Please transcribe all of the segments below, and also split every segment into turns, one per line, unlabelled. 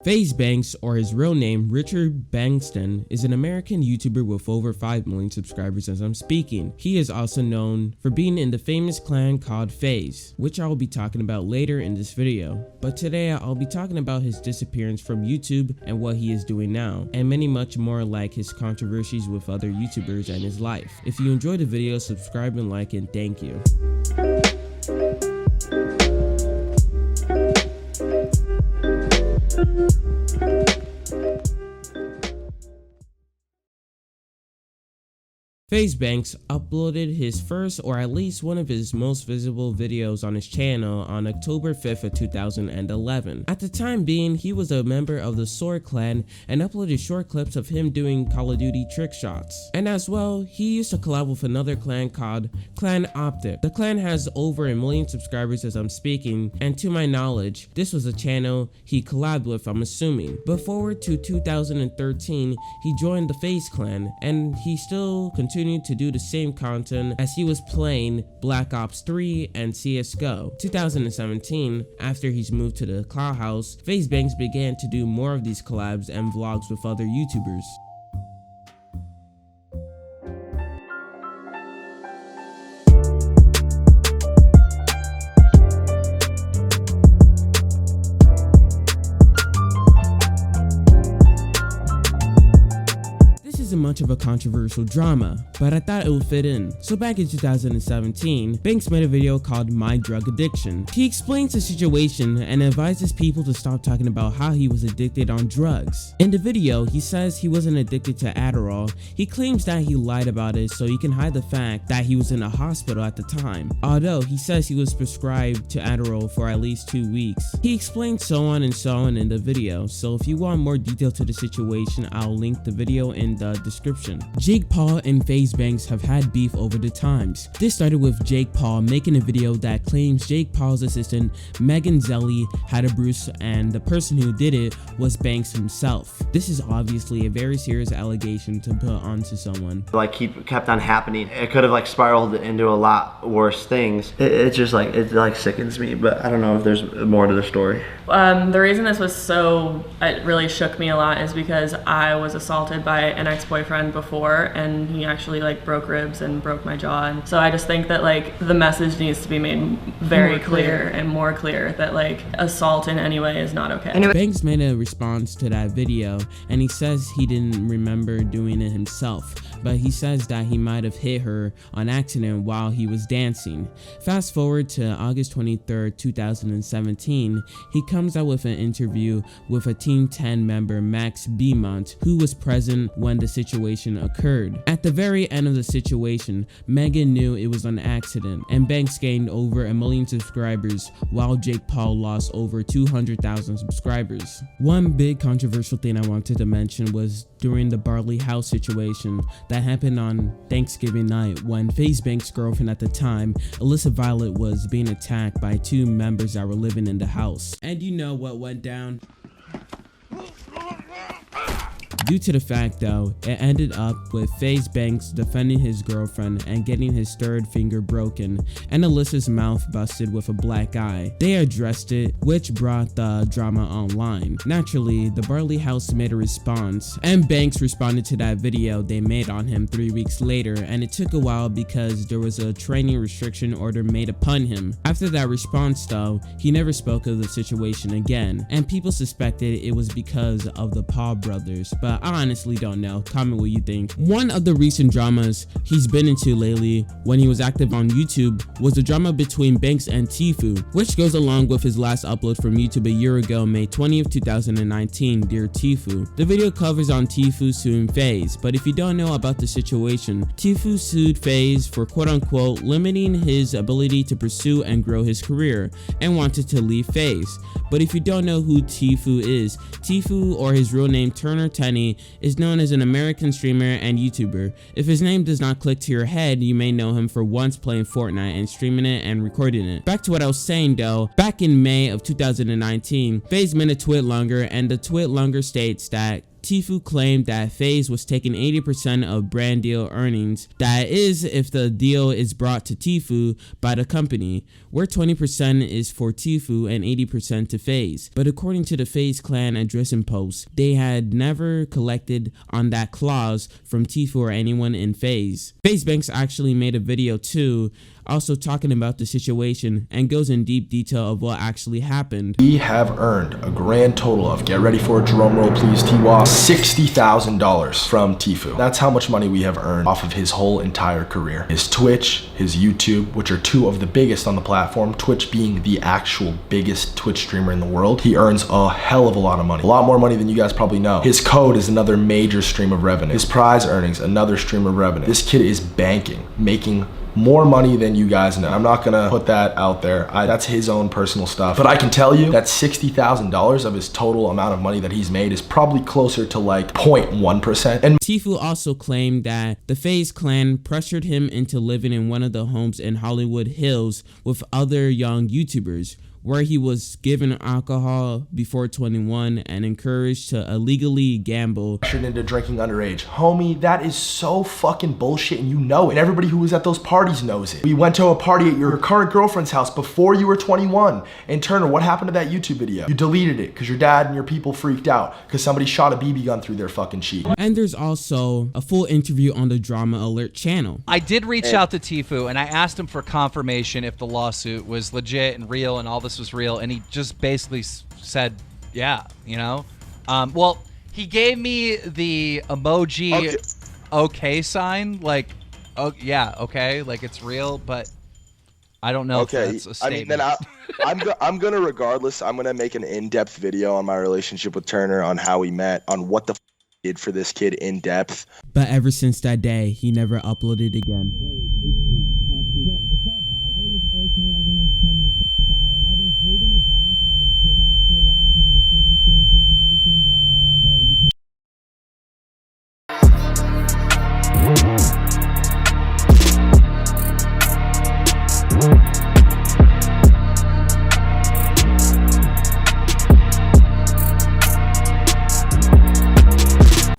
FaZe Banks, or his real name Richard Bankston, is an American YouTuber with over 5 million subscribers as I'm speaking. He is also known for being in the famous clan called FaZe, which I will be talking about later in this video. But today I'll be talking about his disappearance from YouTube and what he is doing now, and many much more like his controversies with other YouTubers and his life. If you enjoyed the video, subscribe and like, and thank you. FaZe Banks uploaded his first, or at least one of his most visible videos on his channel on October 5th of 2011. At the time being, he was a member of the Sword clan and uploaded short clips of him doing Call of Duty trick shots. And as well, he used to collab with another clan called Clan Optic. The clan has over 1 million subscribers as I'm speaking, and to my knowledge, this was a channel he collabed with, I'm assuming. But forward to 2013, he joined the FaZe clan, and he still continued to do the same content as he was playing Black Ops 3 and CSGO. 2017, after he's moved to the Cloud House, FaZe Banks began to do more of these collabs and vlogs with other YouTubers. Isn't much of a controversial drama, but I thought it would fit in. So back in 2017, Banks made a video called My Drug Addiction. He explains the situation and advises people to stop talking about how he was addicted on drugs. In the video, he says he wasn't addicted to Adderall. He claims that he lied about it so he can hide the fact that he was in a hospital at the time, although he says he was prescribed to Adderall for at least 2 weeks. He explains so on in the video, so if you want more detail to the situation, I'll link the video in the description. Jake Paul and FaZe Banks have had beef over the times. This started with Jake Paul making a video that claims Jake Paul's assistant Megan Zelly had a bruise and the person who did it was Banks himself. This is obviously a very serious allegation to put onto someone.
Kept on happening. It could have spiraled into a lot worse things. It just sickens me, but I don't know if there's more to the story.
The reason this was it really shook me a lot is because I was assaulted by an ex-boyfriend before, and he actually broke ribs and broke my jaw. And so I just think that the message needs to be made very clear and more clear that assault in any way is not okay.
Banks made a response to that video, and he says he didn't remember doing it himself, but he says that he might have hit her on accident while he was dancing. Fast forward to August 23rd, 2017, he comes out with an interview with a Team 10 member, Max Beaumont, who was present when the situation occurred. At the very end of the situation, Megan knew it was an accident, and Banks gained over 1 million subscribers while Jake Paul lost over 200,000 subscribers. One big controversial thing I wanted to mention was during the Barley House situation that happened on Thanksgiving night when FaZe Banks' girlfriend at the time, Alyssa Violet, was being attacked by 2 members that were living in the house. And you know what went down? Due to the fact though, it ended up with FaZe Banks defending his girlfriend and getting his 3rd finger broken and Alyssa's mouth busted with a black eye. They addressed it, which brought the drama online. Naturally, the Barley House made a response, and Banks responded to that video they made on him 3 weeks later, and it took a while because there was a training restriction order made upon him. After that response though, he never spoke of the situation again, and people suspected it was because of the Paul brothers, but I honestly don't know. Comment what you think. One of the recent dramas he's been into lately when he was active on YouTube was the drama between Banks and Tfue, which goes along with his last upload from YouTube a year ago, May 20th, 2019, Dear Tfue. The video covers on Tfue suing FaZe, but if you don't know about the situation, Tfue sued FaZe for quote-unquote limiting his ability to pursue and grow his career and wanted to leave FaZe. But if you don't know who Tfue is, Tfue, or his real name Turner Tenney, is known as an American streamer and YouTuber. If his name does not click to your head, you may know him for once playing Fortnite and streaming it and recording it. Back to what I was saying though, back in May of 2019, FaZe made a tweet longer, and the tweet longer states that Tfue claimed that FaZe was taking 80% of brand deal earnings, that is if the deal is brought to Tfue by the company, where 20% is for Tfue and 80% to FaZe. But according to the FaZe Clan addressing post, they had never collected on that clause from Tfue or anyone in FaZe. FaZe Banks actually made a video too, also talking about the situation and goes in deep detail of what actually happened.
We have earned a grand total of, get ready for a drum roll please T-Wah, $60,000 from Tfue. That's how much money we have earned off of his whole entire career. His Twitch, his YouTube, which are two of the biggest on the platform, Twitch being the actual biggest Twitch streamer in the world. He earns a hell of a lot of money. A lot more money than you guys probably know. His code is another major stream of revenue. His prize earnings, another stream of revenue. This kid is banking, making more money than you guys know. I'm not gonna put that out there. That's his own personal stuff. But I can tell you that $60,000 of his total amount of money that he's made is probably closer to like 0.1%. And
Tfue also claimed that the FaZe Clan pressured him into living in one of the homes in Hollywood Hills with other young YouTubers, where he was given alcohol before 21 and encouraged to illegally gamble.
Into drinking underage. Homie, that is so fucking bullshit and you know it. And everybody who was at those parties knows it. We went to a party at your current girlfriend's house before you were 21. And Turner, what happened to that YouTube video? You deleted it because your dad and your people freaked out because somebody shot a BB gun through their fucking cheek.
And there's also a full interview on the Drama Alert channel.
I did reach out to Tfue and I asked him for confirmation if the lawsuit was legit and real and all this was real, and he just basically said, yeah, you know. Well, he gave me the emoji okay sign, like, oh yeah, okay, like it's real, but I don't know if that's a statement.
I mean, then I'm gonna regardless, I'm gonna make an in-depth video on my relationship with Turner, on how we met, on what the he did for this kid in depth.
But ever since that day, he never uploaded again.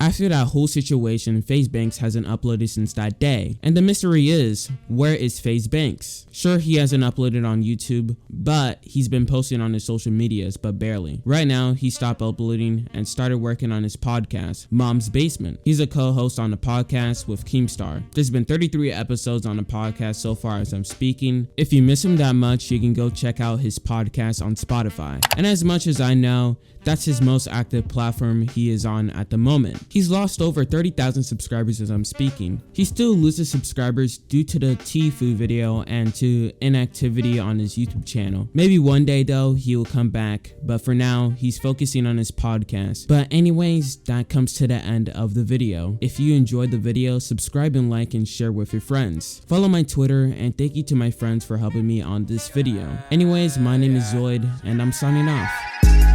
After that whole situation, FaZe Banks hasn't uploaded since that day. And the mystery is, where is FaZe Banks? Sure, he hasn't uploaded on YouTube, but he's been posting on his social medias, but barely. Right now, he stopped uploading and started working on his podcast, Mom's Basement. He's a co-host on the podcast with Keemstar. There's been 33 episodes on the podcast so far as I'm speaking. If you miss him that much, you can go check out his podcast on Spotify. And as much as I know, that's his most active platform he is on at the moment. He's lost over 30,000 subscribers as I'm speaking. He still loses subscribers due to the Tfue video and to inactivity on his YouTube channel. Maybe one day though, he will come back, but for now, he's focusing on his podcast. But anyways, that comes to the end of the video. If you enjoyed the video, subscribe and like and share with your friends. Follow my Twitter, and thank you to my friends for helping me on this video. Anyways, my name is Zoid, and I'm signing off.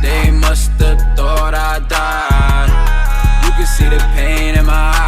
They must have thought I died. You can see the pain in my eyes.